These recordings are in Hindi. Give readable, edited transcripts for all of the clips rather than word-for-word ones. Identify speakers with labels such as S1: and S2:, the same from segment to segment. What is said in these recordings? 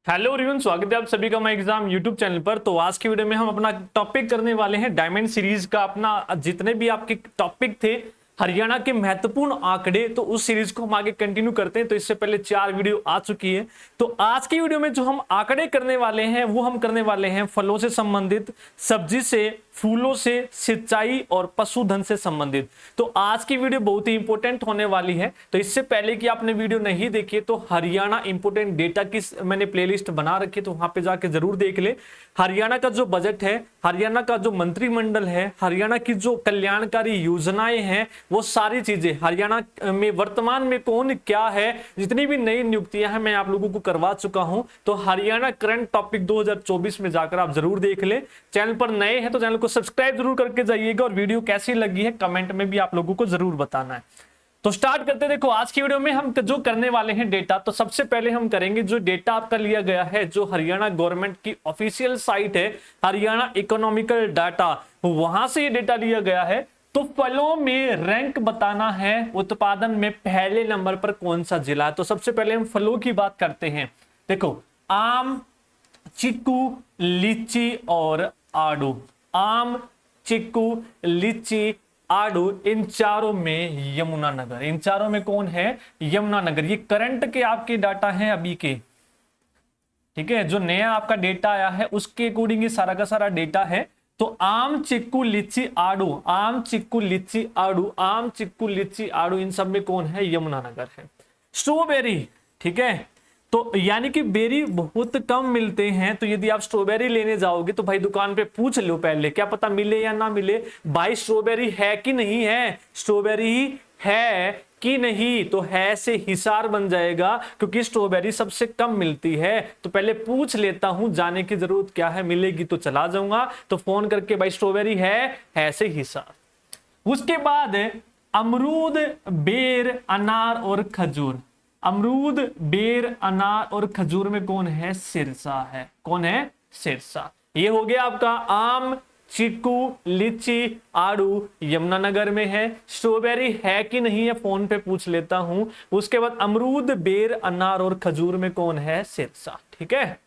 S1: हेलो एवरीवन, स्वागत है आप सभी का माय एग्जाम यूट्यूब चैनल पर। तो आज की वीडियो में हम अपना टॉपिक करने वाले हैं डायमंड सीरीज का। अपना जितने भी आपके टॉपिक थे हरियाणा के महत्वपूर्ण आंकड़े, तो उस सीरीज को हम आगे कंटिन्यू करते हैं। तो इससे पहले 4 वीडियो आ चुकी है। तो आज की वीडियो में जो हम आंकड़े करने वाले हैं वो हम करने वाले हैं फलों से संबंधित, सब्जी से, फूलों से, सिंचाई और पशुधन से संबंधित। तो आज की वीडियो बहुत ही इंपॉर्टेंट होने वाली है। तो इससे पहले कि आपने वीडियो नहीं देखी तो हरियाणा इंपोर्टेंट डेटा की मैंने प्लेलिस्ट बना रखी है, तो वहां पे जाके जरूर देख ले। हरियाणा का जो बजट है, हरियाणा का जो मंत्रिमंडल है, हरियाणा की जो कल्याणकारी योजनाएं हैं, वो सारी चीजें हरियाणा में वर्तमान में कौन क्या है, जितनी भी नई नियुक्तियां हैं मैं आप लोगों को करवा चुका हूं। तो हरियाणा करंट टॉपिक 2024 में जाकर आप जरूर देख ले। चैनल पर नए हैं तो चैनल को सब्सक्राइब जरूर करके जाइएगा, और वीडियो कैसी लगी है कमेंट में भी आप लोगों को जरूर बताना है। तो स्टार्ट करते हैं। देखो आज की वीडियो में हम जो करने वाले हैं डेटा, तो सबसे पहले हम करेंगे जो डेटा आपका लिया गया है, जो हरियाणा गवर्नमेंट की ऑफिशियल साइट है हरियाणा इकोनॉमिकल डाटा, वहां से ये डेटा लिया गया है। तो फलों में रैंक बताना है, उत्पादन में पहले नंबर पर कौन सा जिला है। तो सबसे पहले हम फलों की बात करते हैं। देखो आम, चीकू, लीची और आड़ू। आम, चीकू, लीची, आड़ू, इन चारों में यमुनानगर। इन चारों में कौन है? यमुनानगर। ये करंट के आपके डाटा हैं अभी के, ठीक है। जो नया आपका डेटा आया है उसके अकॉर्डिंग ये सारा का सारा डेटा है। तो आम, चिक्कू, लीची, आड़ू, आम, चिक्कू, लीची, आड़ू, आम, चिक्कू, लीची, आड़ू, इन सब में कौन है? यमुनानगर है। स्ट्रॉबेरी, ठीक है। तो यानी कि बेरी बहुत कम मिलते हैं, तो यदि आप स्ट्रॉबेरी लेने जाओगे तो भाई दुकान पे पूछ लो पहले, क्या पता मिले या ना मिले। भाई स्ट्रॉबेरी है कि नहीं है, स्ट्रॉबेरी है कि नहीं, तो है से हिसार बन जाएगा, क्योंकि स्ट्रॉबेरी सबसे कम मिलती है। तो पहले पूछ लेता हूं, जाने की जरूरत क्या है, मिलेगी तो चला जाऊंगा। तो फोन करके भाई स्ट्रॉबेरी है से हिसार। उसके बाद अमरूद, बेर, अनार और खजूर। अमरूद, बेर, अनार और खजूर में कौन है? सिरसा है। कौन है? सिरसा। ये हो गया आपका आम, चीकू, लीची, आड़ू, यमुनानगर में है। स्ट्रॉबेरी है कि नहीं है फोन पे पूछ लेता हूं। उसके बाद अमरूद, बेर, अनार और खजूर में कौन है? सिरसा, ठीक है।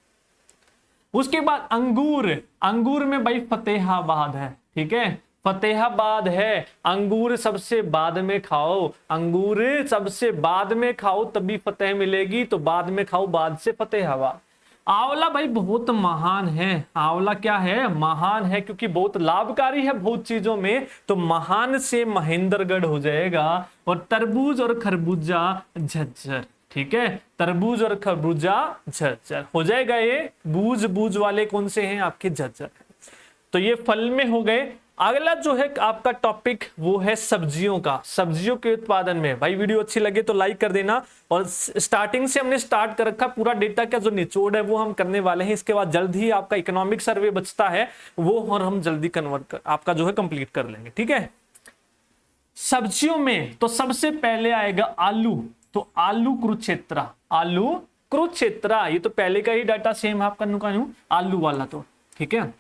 S1: उसके बाद अंगूर। अंगूर में भाई फतेहाबाद है, ठीक है। फतेहाबाद है। अंगूर सबसे बाद में खाओ, अंगूर सबसे बाद में खाओ तभी फतेह मिलेगी, तो बाद में खाओ, बाद से फतेहाबाद। आंवला भाई बहुत महान है। आंवला क्या है? महान है, क्योंकि बहुत लाभकारी है बहुत चीजों में, तो महान से महेंद्रगढ़ हो जाएगा। और तरबूज और खरबूजा झज्जर, ठीक है। तरबूज और खरबूजा झज्जर हो जाएगा। ये बूझ बूझ वाले कौन से हैं? आपके झज्जर। तो ये फल में हो गए। अगला जो है आपका टॉपिक वो है सब्जियों का। सब्जियों के उत्पादन में भाई वीडियो अच्छी लगे तो लाइक कर देना। और स्टार्टिंग से हमने स्टार्ट कर रखा, पूरा डेटा का जो निचोड़ है वो हम करने वाले हैं। इसके बाद जल्द ही आपका इकोनॉमिक सर्वे बचता है वो, और हम जल्दी कन्वर्ट कर आपका जो है कंप्लीट कर लेंगे, ठीक है। सब्जियों में तो सबसे पहले आएगा आलू। तो आलू कुरुक्षेत्र, आलू कुरुक्षेत्र, ये तो पहले का ही डाटा सेम आपका नुकानू आलू वाला, तो ठीक है।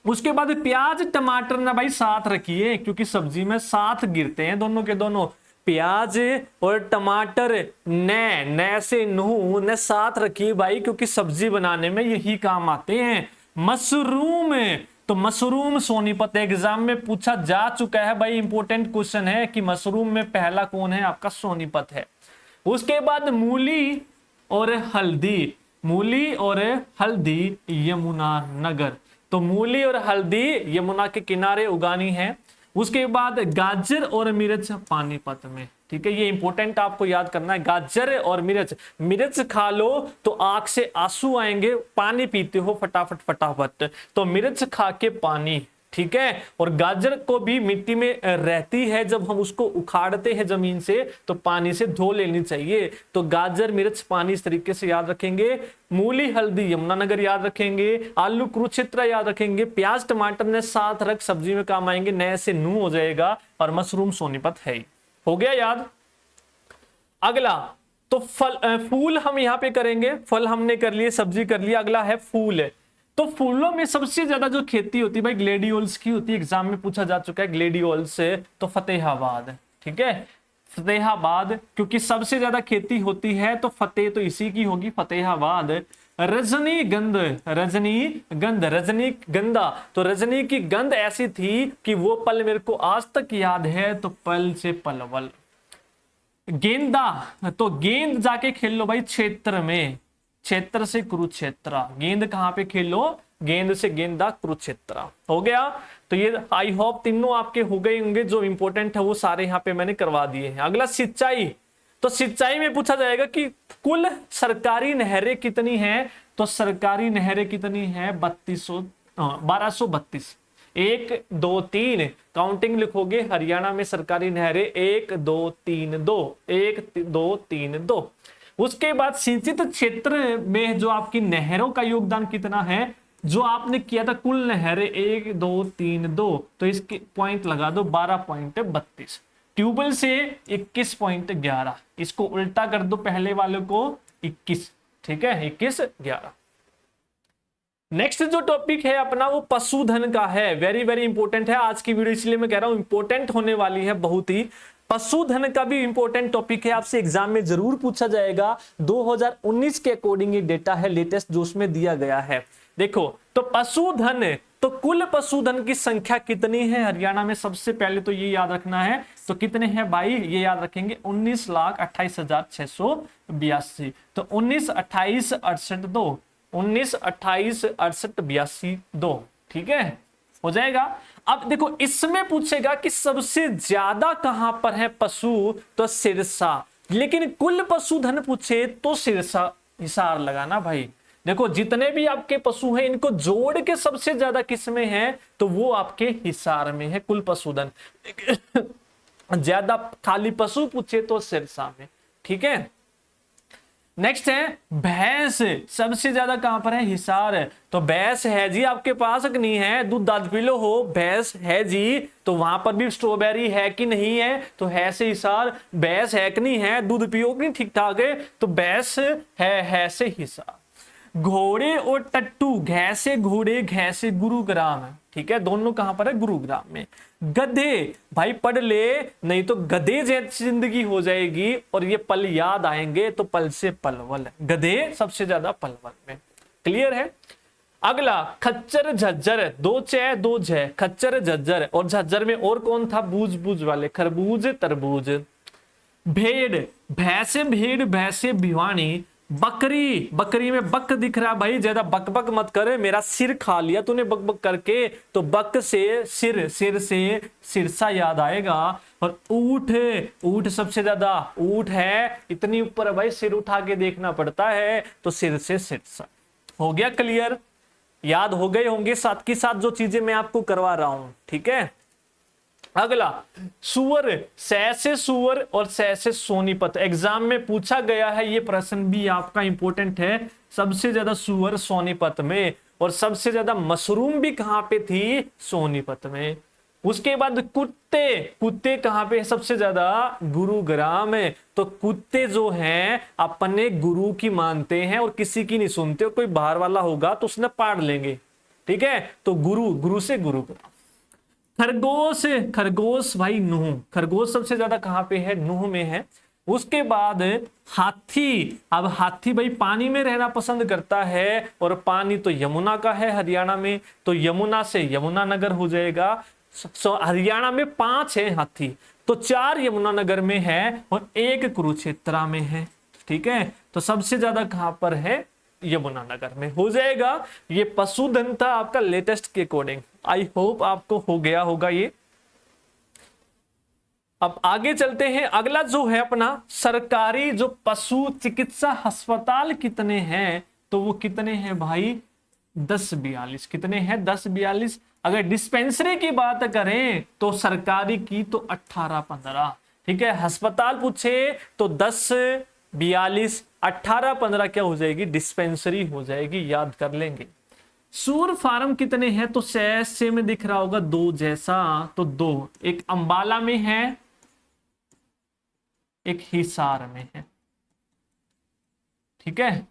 S1: उसके बाद प्याज, टमाटर ना भाई साथ रखिए, क्योंकि सब्जी में साथ गिरते हैं दोनों के दोनों। प्याज और टमाटर न से नू न साथ रखिए भाई, क्योंकि सब्जी बनाने में यही काम आते हैं। मशरूम, तो मशरूम सोनीपत एग्जाम में पूछा जा चुका है भाई, इंपॉर्टेंट क्वेश्चन है कि मशरूम में पहला कौन है? आपका सोनीपत है। उसके बाद मूली और हल्दी, मूली और हल्दी यमुनानगर। तो मूली और हल्दी यमुना के किनारे उगानी है। उसके बाद गाजर और मिर्च पानीपत में, ठीक है। ये इंपॉर्टेंट आपको याद करना है। गाजर और मिर्च, मिर्च खा लो तो आंख से आंसू आएंगे, पानी पीते हो फटाफट फटाफट, तो मिर्च खा के पानी, ठीक है। और गाजर को भी मिट्टी में रहती है, जब हम उसको उखाड़ते हैं जमीन से तो पानी से धो लेनी चाहिए। तो गाजर, मिर्च, पानी इस तरीके से याद रखेंगे। मूली, हल्दी यमुनानगर याद रखेंगे। आलू कुरुक्षेत्र याद रखेंगे। प्याज, टमाटर ने साथ रख, सब्जी में काम आएंगे, नए से नू हो जाएगा। और मशरूम सोनीपत है। हो गया याद। अगला तो फूल हम यहां पे करेंगे। फल हमने कर लिए, सब्जी कर लिया, अगला है फूल। तो फूलों में सबसे ज्यादा जो खेती होती है भाई ग्लेडियोल्स की होती है, एग्जाम में पूछा जा चुका है ग्लेडियोल्स से। तो फतेहाबाद, ठीक है। फतेहाबाद, क्योंकि सबसे ज्यादा खेती होती है तो फतेह तो इसी की होगी, फतेहाबाद। रजनीगंध, रजनीगंध, रजनीगंधा। तो रजनी की गंध ऐसी थी कि वो पल मेरे को आज तक याद है, तो पल से पलवल। गेंदा, तो गेंद जाके खेल लो भाई क्षेत्र में, क्षेत्र से कुरुक्षेत्र। गेंद कहां पे खेलो, गेंद से गेंदा कुरुक्षेत्र। हो गया। तो ये आई होप तीनों आपके हो गए होंगे, जो इंपॉर्टेंट है वो सारे यहाँ पे मैंने करवा दिए हैं। अगला सिंचाई, तो सिंचाई में पूछा जाएगा कि कुल सरकारी नहरें कितनी हैं, तो सरकारी नहरें कितनी हैं 1232। 1 2 3 काउंटिंग लिखोगे, हरियाणा में सरकारी नहरें 1 2 3 2, 1 2 3 2। उसके बाद सिंचित क्षेत्र में जो आपकी नहरों का योगदान कितना है, जो आपने किया था कुल नहरें 1 2 3 2, तो इसके पॉइंट लगा दो 12.32। ट्यूबवेल से 21.11, इसको उल्टा कर दो पहले वाले को 21, ठीक है 21 11। नेक्स्ट जो टॉपिक है अपना वो पशुधन का है, वेरी वेरी इंपॉर्टेंट है आज की वीडियो, इसलिए मैं कह रहा हूं इंपॉर्टेंट होने वाली है बहुत ही। पशुधन का भी इंपॉर्टेंट टॉपिक है, आपसे एग्जाम में जरूर पूछा जाएगा। 2019 के अकॉर्डिंग ये डेटा है लेटेस्ट जो उसमें दिया गया है। देखो तो पशुधन, तो कुल पशुधन की संख्या कितनी है हरियाणा में, सबसे पहले तो ये याद रखना है। तो कितने हैं भाई, ये याद रखेंगे 19,28,682। तो 19 28 68 2, 19 28 68 82 2, ठीक है हो जाएगा। अब देखो इसमें पूछेगा कि सबसे ज्यादा कहां पर है पशु, तो सिरसा। लेकिन कुल पशुधन पूछे तो सिरसा हिसार लगाना भाई। देखो जितने भी आपके पशु हैं इनको जोड़ के सबसे ज्यादा किसमें है, तो वो आपके हिसार में है कुल पशुधन। ज्यादा खाली पशु पूछे तो सिरसा में, ठीक है। नेक्स्ट है भैंस, सबसे ज्यादा कहां पर है, हिसार। तो भैंस है जी आपके पास कि नहीं है, दूध दाद पी लो हो, भैंस है जी। तो वहां पर भी स्ट्रॉबेरी है कि नहीं है, तो है से हिसार। भैंस है कि नहीं है, दूध पियो कि नहीं ठीक ठाक है, तो भैंस है से हिसार। घोड़े और टट्टू, घै से घोड़े घै से गुरुग्राम, ठीक है दोनों कहां पर है, गुरुग्राम में। गधे भाई पढ़ ले, नहीं तो गधे जैसी जिंदगी हो जाएगी और ये पल याद आएंगे, तो पल से पलवल। गधे सबसे ज्यादा पलवल में, क्लियर है। अगला खच्चर झज्जर, 2 च 2 झ, खच्चर झज्जर। और झज्जर में और कौन था, बूझ बूझ वाले, खरबूज तरबूज। भेड़, भैंसे भेड़ भैंसे भिवानी। बकरी, बकरी में बक दिख रहा भाई, ज्यादा बक बक मत कर, मेरा सिर खा लिया तूने बक बक करके, तो बक से सिर, सिर से सिरसा याद आएगा। और ऊंट, ऊंट सबसे ज्यादा, ऊंट है इतनी ऊपर भाई, सिर उठा के देखना पड़ता है, तो सिर से सिरसा। हो गया क्लियर, याद हो गए होंगे साथ के साथ जो चीजें मैं आपको करवा रहा हूं, ठीक है। अगला सुअर, सै से सुअर और सै से सोनीपत। एग्जाम में पूछा गया है, ये प्रश्न भी आपका इंपॉर्टेंट है। सबसे ज्यादा सुअर सोनीपत में, और सबसे ज्यादा मशरूम भी कहां पे थी, सोनीपत में। उसके बाद कुत्ते, कुत्ते कहां पे सबसे ज्यादा, गुरुग्राम में। तो कुत्ते जो हैं अपने गुरु की मानते हैं और किसी की नहीं सुनते, कोई बाहर वाला होगा तो उसने पाड़ लेंगे, ठीक है। तो गुरु, गुरु से गुरुग्राम। खरगोश, खरगोश भाई नूह, खरगोश सबसे ज्यादा कहां पे है, नूह में है। उसके बाद हाथी, अब हाथी भाई पानी में रहना पसंद करता है, और पानी तो यमुना का है हरियाणा में, तो यमुना से यमुनानगर हो जाएगा। हरियाणा में 5 है हाथी, तो 4 यमुनानगर में है और 1 कुरुक्षेत्र में है, ठीक है। तो सबसे ज्यादा कहां पर है, यमुनानगर में हो जाएगा। ये पशुधन था आपका लेटेस्ट के अकॉर्डिंग, आई होप आपको हो गया होगा ये। अब आगे चलते हैं, अगला जो है अपना सरकारी जो पशु चिकित्सा अस्पताल कितने हैं, तो वो कितने हैं भाई, 1042। कितने हैं, 1042। अगर डिस्पेंसरी की बात करें तो सरकारी की तो 18-15, ठीक है। अस्पताल पूछे तो 10-42, 18-15 क्या हो जाएगी, डिस्पेंसरी हो जाएगी, याद कर लेंगे। सूर फार्म कितने हैं, तो से में दिख रहा होगा 2 जैसा, तो 2, एक अंबाला में है, एक हिसार में है, ठीक है।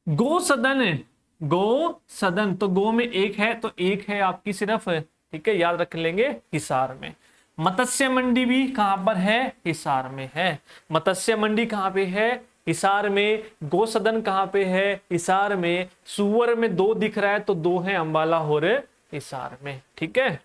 S1: गो सदन, गो सदन, तो गो में 1 है, तो 1 है आपकी सिर्फ, ठीक है याद रख लेंगे, हिसार में। मत्स्य मंडी भी कहां पर है, हिसार में है। मत्स्य मंडी कहां पे है, हिसार में। गौसदन कहाँ पे है? हिसार में। सुअर में 2 दिख रहा है तो 2 है अंबाला और हिसार में। ठीक है,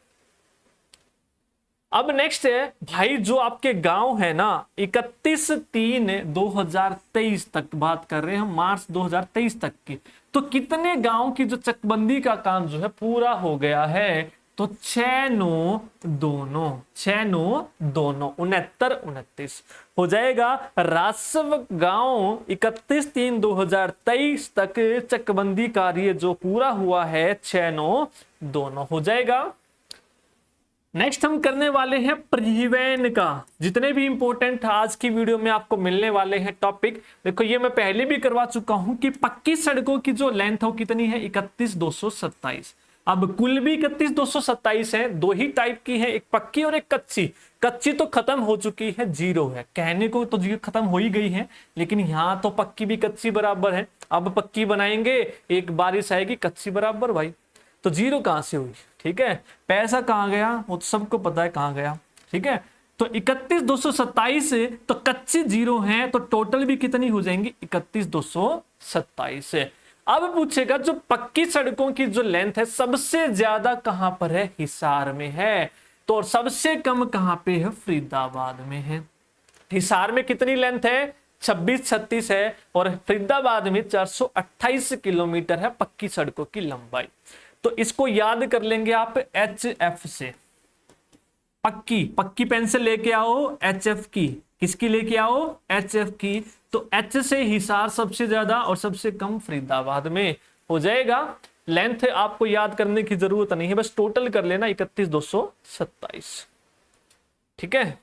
S1: अब नेक्स्ट है भाई, जो आपके गांव है ना, 31/3/2023 तक बात कर रहे हैं हम, मार्च 2023 तक की। तो कितने गांव की जो चकबंदी का काम जो है पूरा हो गया है? तो 6/9/2 6/9/2 हो जाएगा। राजस्व गांव 31/3/2023 तक चकबंदी कार्य जो पूरा हुआ है 6/9/2 हो जाएगा। नेक्स्ट हम करने वाले हैं परिवहन का। जितने भी इंपॉर्टेंट आज की वीडियो में आपको मिलने वाले हैं टॉपिक, देखो ये मैं पहले भी करवा चुका हूं कि पक्की सड़कों की जो लेंथ है वो कितनी है? 31,227। अब कुल भी 31,227 है। 2 ही टाइप की है, एक पक्की और एक कच्ची। कच्ची तो खत्म हो चुकी है, 0 है। कहने को तो जीरो खत्म हो ही गई है, लेकिन यहाँ तो पक्की भी कच्ची बराबर है। अब पक्की बनाएंगे, एक बारिश आएगी, कच्ची बराबर भाई, तो 0 कहां से हुई? ठीक है, पैसा कहां गया वो तो सबको पता है कहां गया। ठीक है, तो 31,227 तो कच्ची 0 है, तो टोटल भी कितनी हो जाएंगी? 31,227। अब पूछेगा जो पक्की सड़कों की जो लेंथ है सबसे ज्यादा कहां पर है? हिसार में है। तो सबसे कम कहां पे है? फरीदाबाद में है। हिसार में कितनी लेंथ है? 2636 है, और फरीदाबाद में 428 किलोमीटर है पक्की सड़कों की लंबाई। तो इसको याद कर लेंगे आप HF से। पक्की पक्की पेंसिल लेके आओ, HF की। किसकी लेके आओ? HF की। तो H से हिसार सबसे ज्यादा और सबसे कम फरीदाबाद में हो जाएगा। लेंथ आपको याद करने की जरूरत नहीं है, बस टोटल कर लेना 31,227। ठीक है,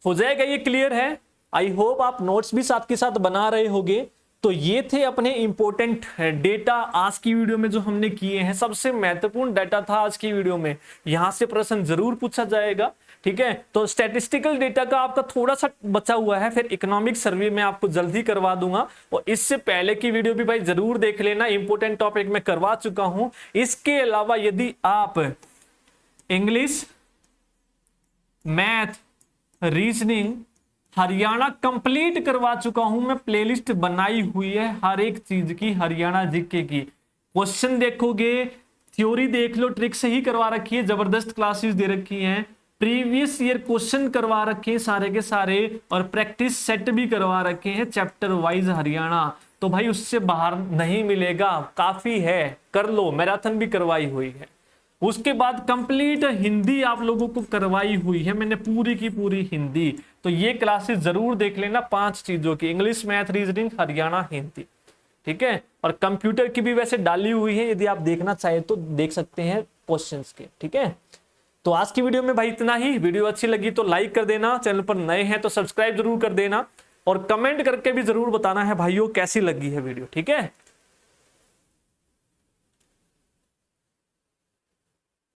S1: हो जाएगा। ये क्लियर है? आई होप आप नोट्स भी साथ के साथ बना रहे होंगे। तो ये थे अपने इंपॉर्टेंट डेटा आज की वीडियो में जो हमने किए हैं। सबसे महत्वपूर्ण डेटा था आज की वीडियो में, यहां से प्रश्न जरूर पूछा जाएगा। ठीक है, तो स्टैटिस्टिकल डेटा का आपका थोड़ा सा बचा हुआ है, फिर इकोनॉमिक सर्वे में आपको जल्दी करवा दूंगा। और इससे पहले की वीडियो भी भाई जरूर देख लेना, इंपॉर्टेंट टॉपिक में करवा चुका हूं। इसके अलावा यदि आप English, math, reasoning, Haryana complete करवा चुका हूं मैं, प्लेलिस्ट बनाई हुई है हर एक चीज की, हरियाणा जीके की। क्वेश्चन देखोगे, थ्योरी देख लो, ट्रिक से ही करवा रखी है, जबरदस्त क्लासेस दे रखी हैं, प्रीवियस ईयर क्वेश्चन करवा रखे हैं सारे के सारे, और प्रैक्टिस सेट भी करवा रखे हैं चैप्टर वाइज हरियाणा। तो भाई उससे बाहर नहीं मिलेगा, काफी है, कर लो। मैराथन भी करवाई हुई है। उसके बाद कंप्लीट हिंदी आप लोगों को करवाई हुई है मैंने, पूरी की पूरी हिंदी। तो ये क्लासेस जरूर देख लेना 5 चीजों की, English, math, reasoning, Haryana, Hindi. ठीक है, और कंप्यूटर की भी वैसे डाली हुई है, यदि आप देखना चाहे तो देख सकते हैं क्वेश्चंस के। ठीक है, तो आज की वीडियो में भाई इतना ही। वीडियो अच्छी लगी तो लाइक कर देना, चैनल पर नए हैं तो सब्सक्राइब जरूर कर देना, और कमेंट करके भी जरूर बताना है भाइयों कैसी लगी है वीडियो। ठीक है।